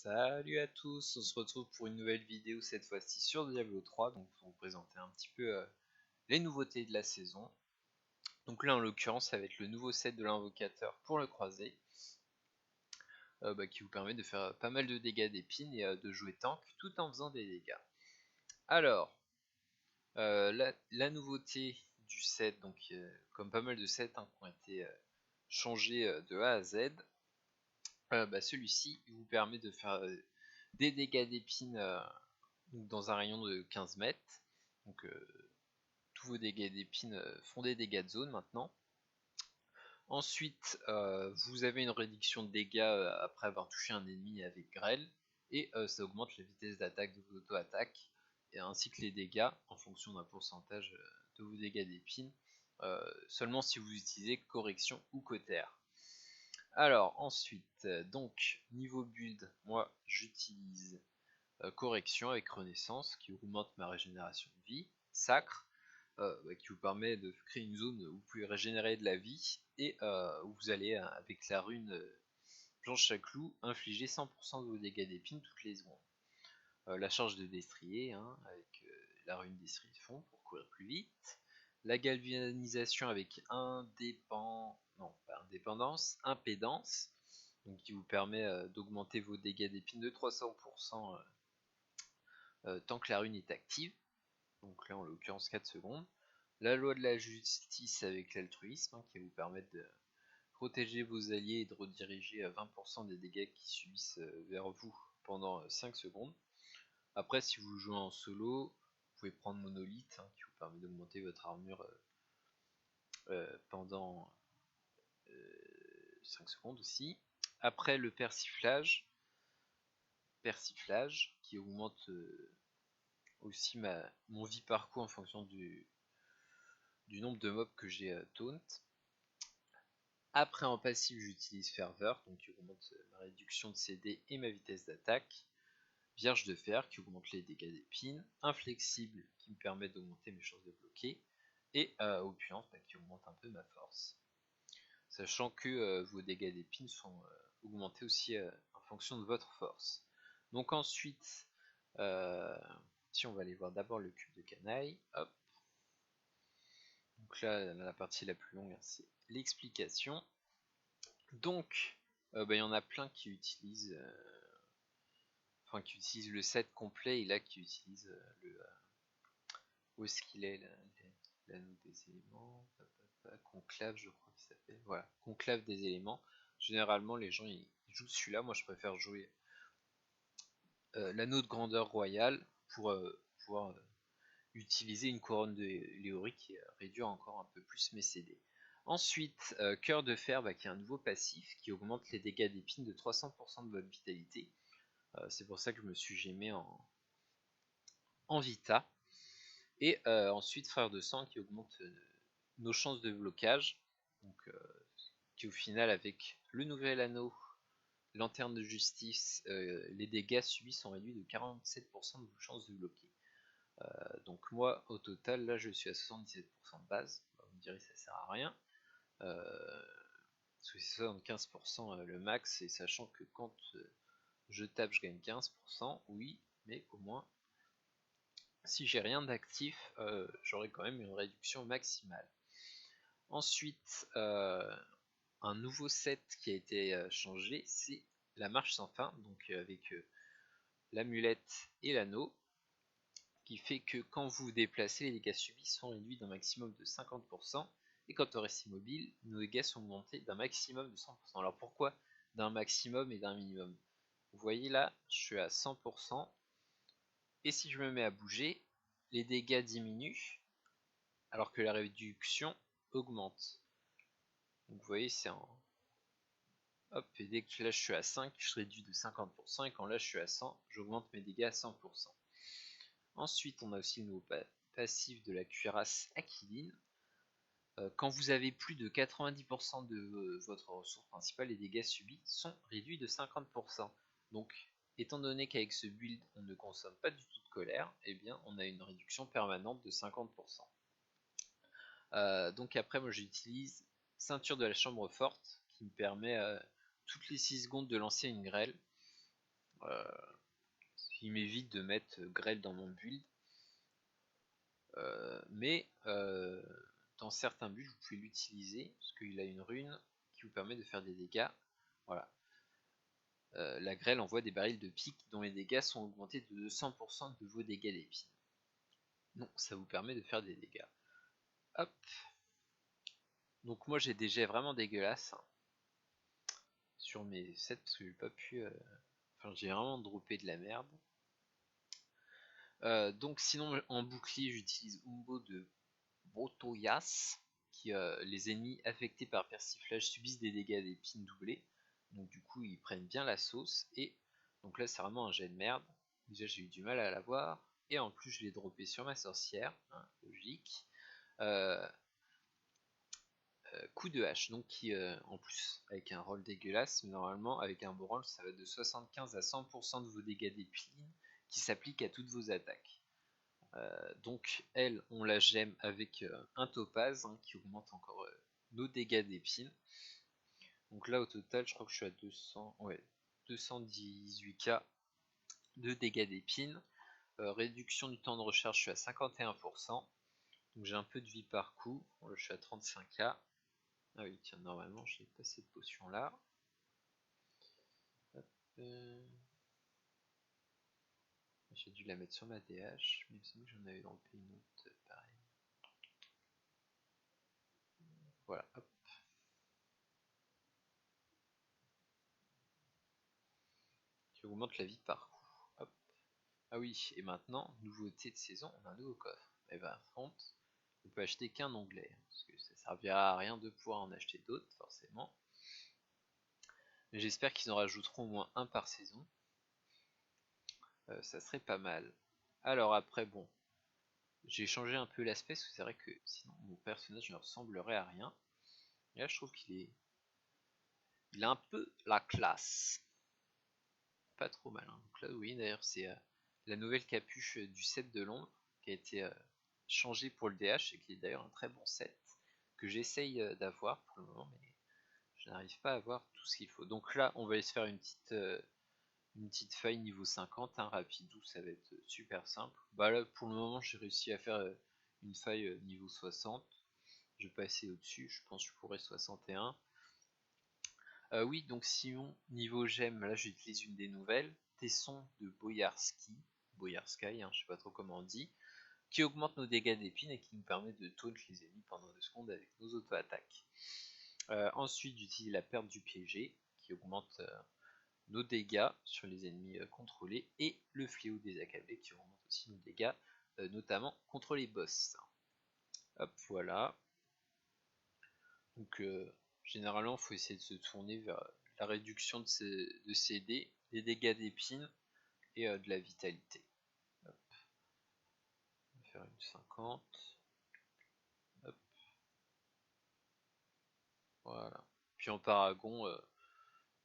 Salut à tous, on se retrouve pour une nouvelle vidéo cette fois-ci sur Diablo 3, donc pour vous présenter un petit peu les nouveautés de la saison. Donc là en l'occurrence ça va être le nouveau set de l'invocateur pour le croisé, qui vous permet de faire pas mal de dégâts d'épines et de jouer tank tout en faisant des dégâts. Alors, la nouveauté du set, donc comme pas mal de sets qui ont été changés de A à Z, celui-ci vous permet de faire des dégâts d'épines dans un rayon de 15 mètres. Donc tous vos dégâts d'épines font des dégâts de zone maintenant. Ensuite, vous avez une réduction de dégâts après avoir touché un ennemi avec grêle, et ça augmente la vitesse d'attaque de vos auto-attaques, ainsi que les dégâts en fonction d'un pourcentage de vos dégâts d'épines, seulement si vous utilisez correction ou cautère. Alors ensuite, donc niveau build, moi j'utilise correction avec renaissance qui augmente ma régénération de vie, sacre qui vous permet de créer une zone où vous pouvez régénérer de la vie et où vous allez avec la rune planche à clous infliger 100% de vos dégâts d'épines toutes les secondes. La charge de destrier avec la rune destrier de fond pour courir plus vite. La galvanisation avec impédance, donc qui vous permet d'augmenter vos dégâts d'épines de 300% tant que la rune est active, donc là en l'occurrence 4 secondes. La loi de la justice avec l'altruisme qui va vous permettre de protéger vos alliés et de rediriger 20% des dégâts qui subissent vers vous pendant 5 secondes. Après, si vous jouez en solo, vous pouvez prendre monolithe qui vous permet d'augmenter votre armure pendant 5 secondes aussi. Après, le persiflage qui augmente aussi mon vie par coup en fonction du nombre de mobs que j'ai taunt. Après en passif j'utilise ferveur, donc qui augmente ma réduction de CD et ma vitesse d'attaque. Vierge de fer qui augmente les dégâts d'épines. Inflexible qui me permet d'augmenter mes chances de bloquer. Et opulence qui augmente un peu ma force. Sachant que vos dégâts d'épines sont augmentés aussi en fonction de votre force. Donc ensuite, si on va aller voir d'abord le cube de canaille, hop. Donc là, la partie la plus longue, c'est l'explication. Donc, il y en a plein qui utilisent, le set complet et là qui utilisent où est-ce qu'il est l'anneau des éléments, conclave je crois qu'il s'appelle, voilà, conclave des éléments. Généralement les gens ils jouent celui-là, moi je préfère jouer l'anneau de grandeur royale pour pouvoir utiliser une couronne de léorique et réduire encore un peu plus mes CD. Ensuite, cœur de fer qui est un nouveau passif qui augmente les dégâts d'épines de 300% de votre vitalité. C'est pour ça que je me suis gémé en vita. Et ensuite, frère de sang qui augmente nos chances de blocage. Donc, qui au final, avec le nouvel anneau, lanterne de justice, les dégâts subis sont réduits de 47% de vos chances de bloquer. Donc moi au total là je suis à 77% de base, vous me direz ça sert à rien, parce que c'est 75% le max, et sachant que quand je tape je gagne 15%, oui, mais au moins si j'ai rien d'actif j'aurai quand même une réduction maximale. Ensuite un nouveau set qui a été changé, c'est la marche sans fin, donc avec l'amulette et l'anneau, qui fait que quand vous vous déplacez, les dégâts subis sont réduits d'un maximum de 50%, et quand on reste immobile, nos dégâts sont augmentés d'un maximum de 100%. Alors pourquoi d'un maximum et d'un minimum? Vous voyez là, je suis à 100%, et si je me mets à bouger, les dégâts diminuent, alors que la réduction augmente. Donc vous voyez, c'est en... Hop, et dès que là je suis à 5, je réduis de 50%, et quand là je suis à 100, j'augmente mes dégâts à 100%. Ensuite, on a aussi le nouveau passif de la cuirasse Aquiline. Quand vous avez plus de 90% de votre ressource principale, les dégâts subis sont réduits de 50%. Donc, étant donné qu'avec ce build, on ne consomme pas du tout de colère, eh bien, on a une réduction permanente de 50%. Donc après, moi j'utilise ceinture de la chambre forte, qui me permet toutes les 6 secondes de lancer une grêle. il m'évite de mettre grêle dans mon build. Mais dans certains builds, vous pouvez l'utiliser parce qu'il a une rune qui vous permet de faire des dégâts. Voilà. La grêle envoie des barils de pique dont les dégâts sont augmentés de 200% de vos dégâts d'épine. Donc ça vous permet de faire des dégâts. Hop. Donc moi j'ai des jets vraiment dégueulasses hein, sur mes sets parce que j'ai pas pu. Enfin j'ai vraiment droppé de la merde. Donc sinon en bouclier j'utilise Umbo de Botoyas qui les ennemis affectés par persiflage subissent des dégâts d'épines doublés. Donc du coup ils prennent bien la sauce et donc là c'est vraiment un jet de merde. Déjà j'ai eu du mal à l'avoir et en plus je l'ai droppé sur ma sorcière, hein, logique. Coup de hache, donc qui en plus avec un roll dégueulasse, mais normalement avec un bon roll ça va de 75 à 100% de vos dégâts d'épines qui s'appliquent à toutes vos attaques. Donc elle, on la gemme avec un topaz hein, qui augmente encore nos dégâts d'épines. Donc là au total je crois que je suis à 200, ouais, 218k de dégâts d'épines. Réduction du temps de recharge je suis à 51%. Donc j'ai un peu de vie par coup. Bon, là, je suis à 35k. Ah oui tiens normalement je n'ai pas cette potion là. J'ai dû la mettre sur ma DH, mais il me semble que j'en avais droppé une autre pareil. Voilà, hop. Qui augmente la vie par coup. Hop. Ah oui, et maintenant, nouveauté de saison, on a un nouveau coffre. Et ben, front, on peut acheter qu'un onglet, parce que ça servira à rien de pouvoir en acheter d'autres, forcément. Mais j'espère qu'ils en rajouteront au moins un par saison. Ça serait pas mal. Alors après, bon, j'ai changé un peu l'aspect, parce que c'est vrai que sinon mon personnage ne ressemblerait à rien. Et là, je trouve il a un peu la classe. Pas trop mal. Hein. Donc là, oui, d'ailleurs, c'est la nouvelle capuche du set de l'ombre qui a été changée pour le DH et qui est d'ailleurs un très bon set que j'essaye d'avoir pour le moment, mais je n'arrive pas à avoir tout ce qu'il faut. Donc là, on va aller se faire une petite faille niveau 50, hein, rapidou, ça va être super simple. Bah là, pour le moment, j'ai réussi à faire une faille niveau 60. Je vais passer au-dessus, je pense que je pourrais 61. Oui, donc Simon, niveau gemme, là j'utilise une des nouvelles, Tesson de Boyarski, Boyarski, hein, je sais pas trop comment on dit, qui augmente nos dégâts d'épine et qui nous permet de taunt les ennemis pendant 2 secondes avec nos auto-attaques. Ensuite, j'utilise la perte du piégé, qui augmente nos dégâts sur les ennemis contrôlés, et le fléau des accablés, qui augmente aussi nos dégâts, notamment contre les boss. Hop, voilà. Donc généralement, il faut essayer de se tourner vers la réduction de ces dés, des dégâts d'épine et de la vitalité. Hop. On va faire une 50. Hop. Voilà. Puis en paragon,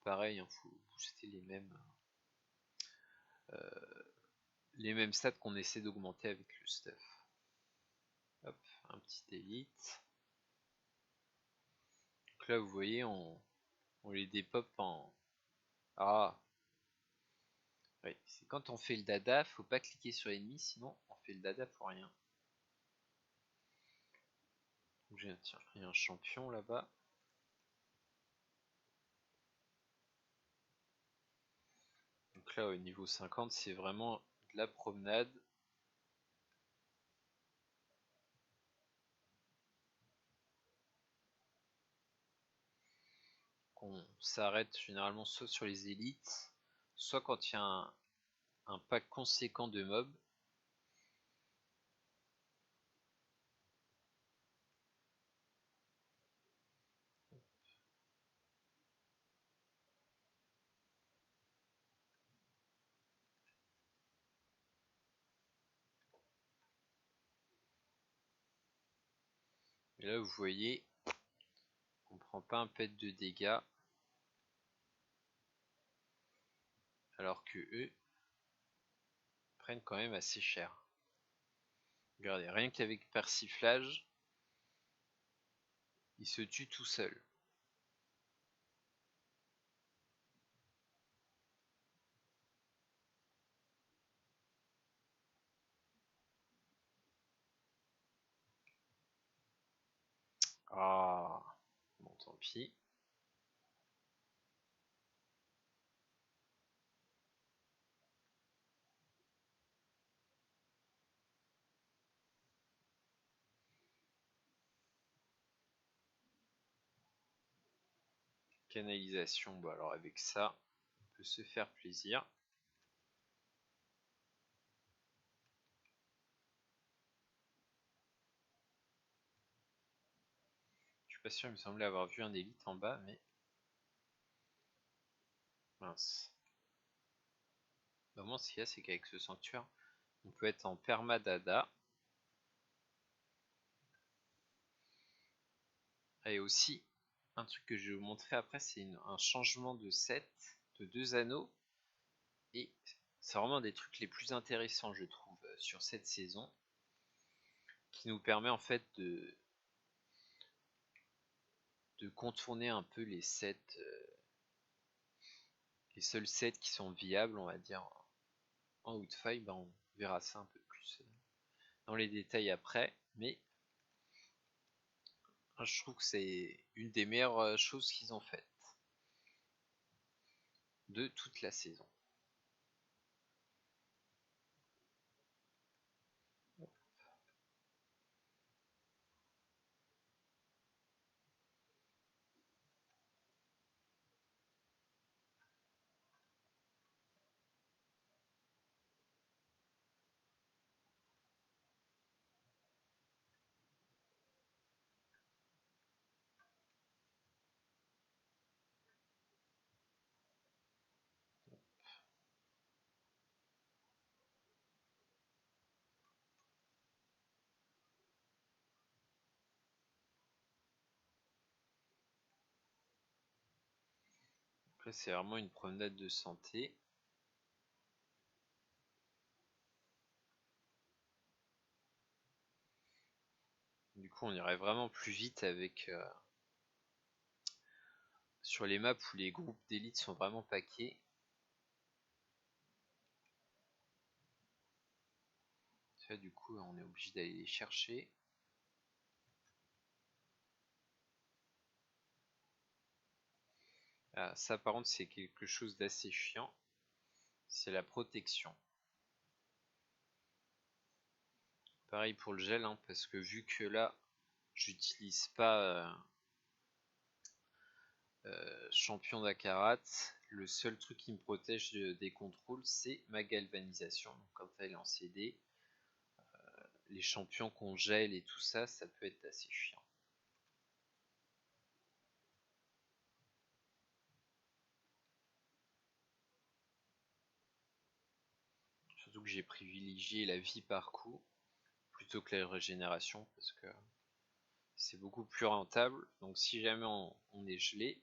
pareil, il faut booster les mêmes stats qu'on essaie d'augmenter avec le stuff. Hop, un petit élite. Donc là, vous voyez, on les dépop en... Ah, oui, c'est quand on fait le dada, faut pas cliquer sur l'ennemi, sinon on fait le dada pour rien. Tiens, il y a un champion là-bas. Donc là, au niveau 50, c'est vraiment de la promenade. On s'arrête généralement soit sur les élites, soit quand il y a un pack conséquent de mobs. Et là, vous voyez, on prend pas un pet de dégâts, alors que eux prennent quand même assez cher. Regardez, rien qu'avec persiflage, il se tue tout seul. Ah, bon, tant pis. Canalisation, bon alors avec ça, on peut se faire plaisir. Je suis pas sûr, il me semblait avoir vu un élite en bas, mais mince. Au moins, ce qu'il y a, c'est qu'avec ce sanctuaire, on peut être en permadada. Et aussi, un truc que je vais vous montrer après, c'est un changement de set de 2 anneaux. Et c'est vraiment des trucs les plus intéressants, je trouve, sur cette saison. Qui nous permet en fait de contourner un peu les sets, les seuls sets qui sont viables, on va dire, en Outfile. Ben, on verra ça un peu plus dans les détails après. Mais je trouve que c'est une des meilleures choses qu'ils ont faites de toute la saison. Après, c'est vraiment une promenade de santé. Du coup, on irait vraiment plus vite avec sur les maps où les groupes d'élite sont vraiment paquets. Ça, du coup, on est obligé d'aller les chercher. Ah, ça, par contre, c'est quelque chose d'assez chiant. C'est la protection. Pareil pour le gel, hein, parce que vu que là, j'utilise pas champion d'Akarat, le seul truc qui me protège des contrôles, c'est ma galvanisation. Donc, quand elle est en CD, les champions qu'on gèle et tout ça, ça peut être assez chiant. Surtout que j'ai privilégié la vie par coup plutôt que la régénération parce que c'est beaucoup plus rentable. Donc si jamais on est gelé,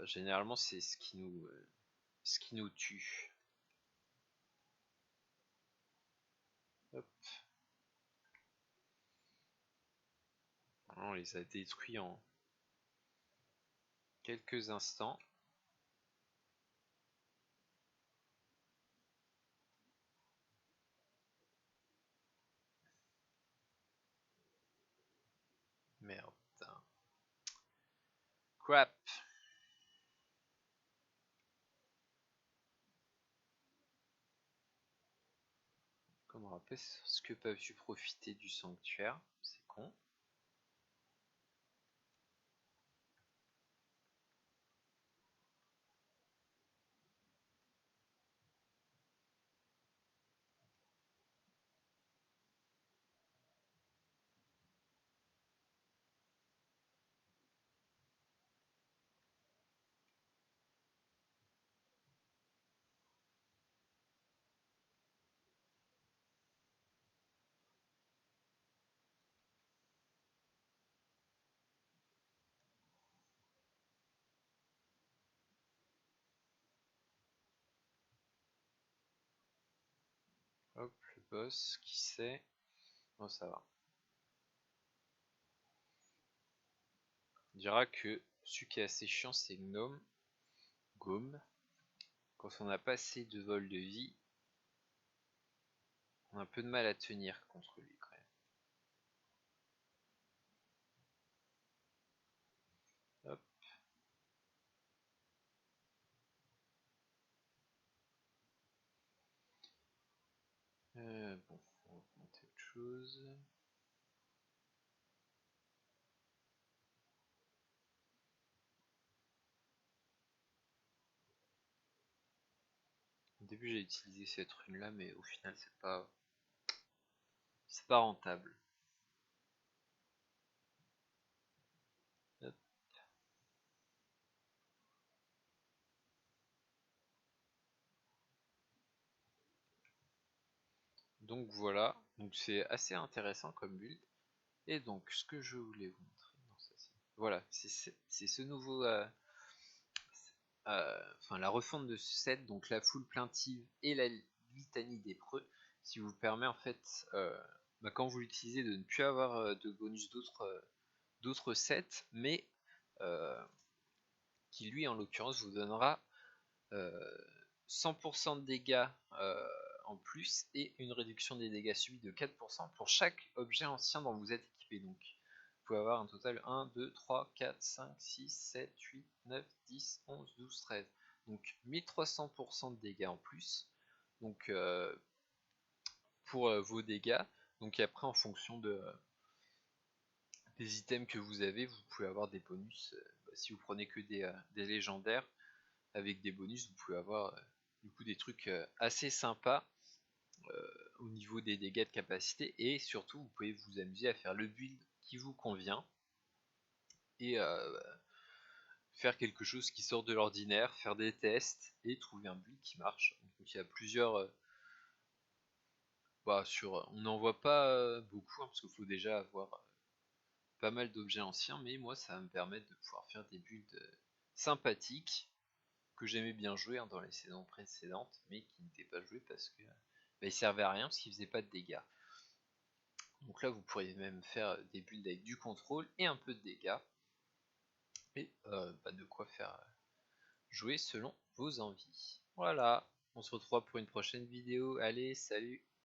généralement c'est ce qui nous tue. Hop. On les a détruits en quelques instants. Merde. Crap. Comme on rappelle ce que pas pu profiter du sanctuaire, c'est con. Hop, le boss, qui sait. Bon, ça va. On dira que celui qui est assez chiant, c'est Gnome. Gome. Quand on n'a pas assez de vol de vie, on a un peu de mal à tenir contre lui quand même. Bon, on va monter autre chose. Au début j'ai utilisé cette rune là, mais au final c'est pas rentable. Hop. Donc voilà, donc c'est assez intéressant comme build. Et donc ce que je voulais vous montrer, non, voilà, c'est ce nouveau, enfin la refonte de ce set, donc la foule plaintive et la litanie des preux, qui vous permet en fait, quand vous l'utilisez, de ne plus avoir de bonus d'autres sets, mais euh, qui lui en l'occurrence vous donnera 100% de dégâts en plus et une réduction des dégâts subis de 4% pour chaque objet ancien dont vous êtes équipé. Donc vous pouvez avoir un total 1, 2, 3, 4, 5, 6, 7, 8, 9, 10, 11, 12, 13. Donc 1300% de dégâts en plus. Donc pour vos dégâts. Donc après en fonction des items que vous avez, vous pouvez avoir des bonus. Si vous prenez que des légendaires, avec des bonus, vous pouvez avoir du coup des trucs assez sympas au niveau des dégâts de capacité, et surtout vous pouvez vous amuser à faire le build qui vous convient et faire quelque chose qui sort de l'ordinaire, faire des tests et trouver un build qui marche. Donc il y a plusieurs on n'en voit pas beaucoup, hein, parce qu'il faut déjà avoir pas mal d'objets anciens, mais moi ça va me permettre de pouvoir faire des builds sympathiques que j'aimais bien jouer, hein, dans les saisons précédentes, mais qui n'étaient pas joués parce que ils servaient à rien, parce qu'ils faisaient pas de dégâts. Donc là vous pourriez même faire des builds avec du contrôle et un peu de dégâts, et de quoi faire jouer selon vos envies. Voilà, on se retrouve pour une prochaine vidéo, allez, salut!